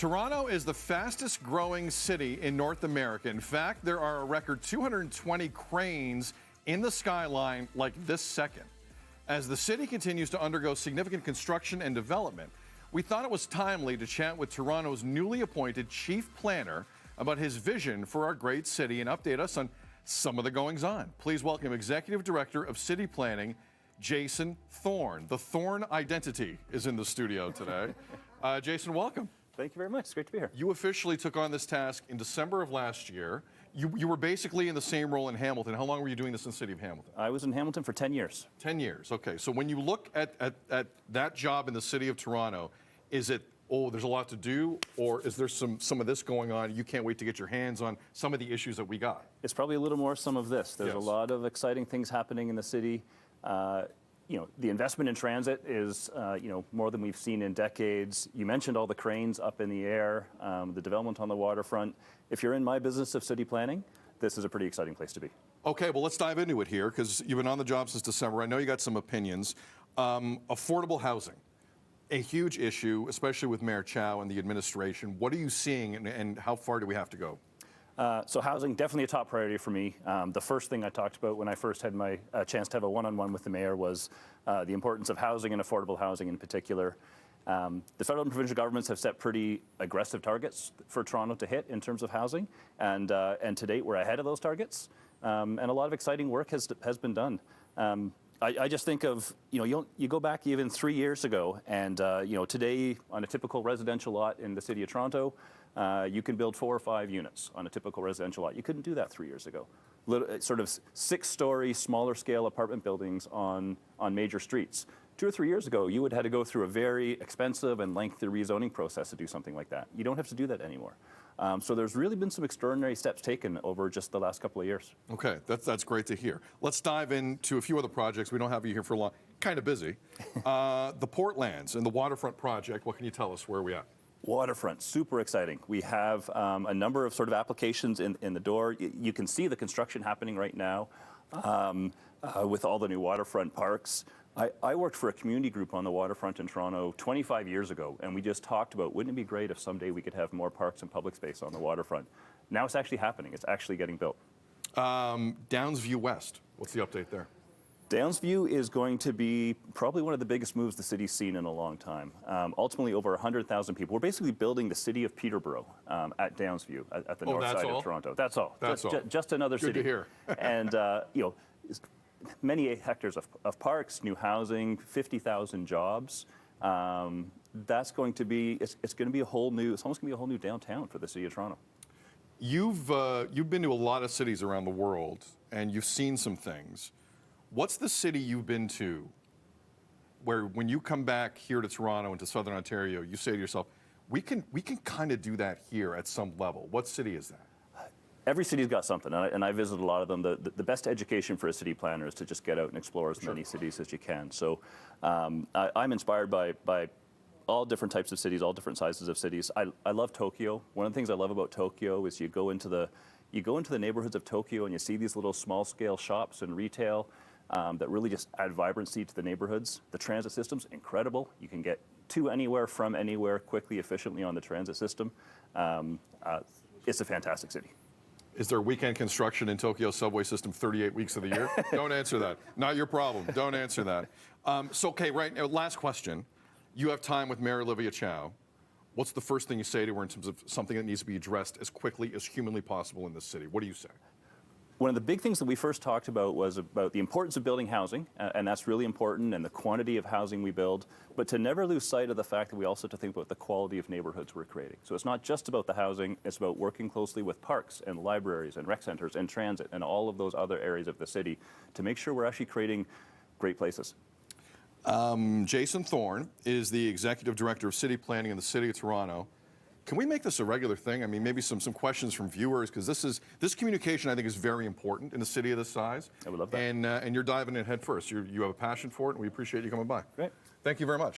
Toronto is the fastest growing city in North America. In fact, there are a record 220 cranes in the skyline like this second. As the city continues to undergo significant construction and development, we thought it was timely to chat with Toronto's newly appointed chief planner about his vision for our great city and update us on some of the goings-on. Please welcome Executive Director of City Planning, Jason Thorne. The Thorne identity is in the studio today. Jason, welcome. Thank you very much. It's great to be here. You officially took on this task in December of last year. You were basically in the same role in Hamilton. How long were you doing this in the city of Hamilton? I was in Hamilton for 10 years. 10 years, okay. So when you look at that job in the city of Toronto, is it, oh, there's a lot to do, or is there some of this going on? You can't wait to get your hands on some of the issues that we got? It's probably a little more some of this. There's Yes. a lot of exciting things happening in the city. The investment in transit is, more than we've seen in decades. You mentioned all the cranes up in the air, the development on the waterfront. If you're in my business of city planning, this is a pretty exciting place to be. Okay, well, let's dive into it here, because you've been on the job since December. I know you got some opinions. Affordable housing, a huge issue, especially with Mayor Chow and the administration. What are you seeing, and how far do we have to go? So housing, definitely a top priority for me. The first thing I talked about when I first had my chance to have a one-on-one with the mayor was the importance of housing and affordable housing in particular. The federal and provincial governments have set pretty aggressive targets for Toronto to hit in terms of housing, and to date we're ahead of those targets, and a lot of exciting work has been done. I just think of, you go back even 3 years ago, and today on a typical residential lot in the city of Toronto, you can build 4 or 5 units on a typical residential lot. You couldn't do that 3 years ago. Sort of 6-story, smaller scale apartment buildings on major streets. 2 or 3 years ago, you would have had to go through a very expensive and lengthy rezoning process to do something like that. You don't have to do that anymore. So there's really been some extraordinary steps taken over just the last couple of years. Okay, that's great to hear. Let's dive into a few other projects. We don't have you here for long. Kind of busy. The Portlands and the waterfront project. What can you tell us? Where are we at? Waterfront, super exciting. We have a number of sort of applications in the door. You can see the construction happening right now with all the new waterfront parks. I worked for a community group on the waterfront in Toronto 25 years ago, and we just talked about, wouldn't it be great if someday we could have more parks and public space on the waterfront? Now it's actually happening. It's actually getting built. Downsview West, what's the update there? Downsview is going to be probably one of the biggest moves the city's seen in a long time. Ultimately, over 100,000 people. We're basically building the city of Peterborough at Downsview, at the north side of Toronto. That's all. That's all. Just another Good city. to hear. And many hectares of parks, new housing, 50,000 jobs. That's going to be. It's going to be a whole new. It's almost going to be a whole new downtown for the city of Toronto. You've been to a lot of cities around the world, and you've seen some things. What's the city you've been to where when you come back here to Toronto and to Southern Ontario, you say to yourself, we can kind of do that here at some level? What city is that? Every city's got something, and I visited a lot of them. The best education for a city planner is to just get out and explore as many cities as you can. So I'm inspired by all different types of cities, all different sizes of cities. I love Tokyo. One of the things I love about Tokyo is you go into the neighborhoods of Tokyo and you see these little small-scale shops and retail that really just add vibrancy to the neighborhoods. The transit system's incredible. You can get to anywhere, from anywhere, quickly, efficiently on the transit system. It's a fantastic city. Is there weekend construction in Tokyo subway system 38 weeks of the year? Don't answer that. Not your problem. Don't answer that. Okay, right now, last question. You have time with Mayor Olivia Chow. What's the first thing you say to her in terms of something that needs to be addressed as quickly as humanly possible in this city? What do you say? One of the big things that we first talked about was about the importance of building housing, and that's really important, and the quantity of housing we build, but to never lose sight of the fact that we also have to think about the quality of neighborhoods we're creating. So it's not just about the housing, it's about working closely with parks and libraries and rec centers and transit and all of those other areas of the city to make sure we're actually creating great places. Jason Thorne is the Executive Director of City Planning in the City of Toronto. Can we make this a regular thing? I mean, maybe some questions from viewers, because this communication, I think, is very important in a city of this size. I would love that. And you're diving in head first. You have a passion for it, and we appreciate you coming by. Great. Thank you very much.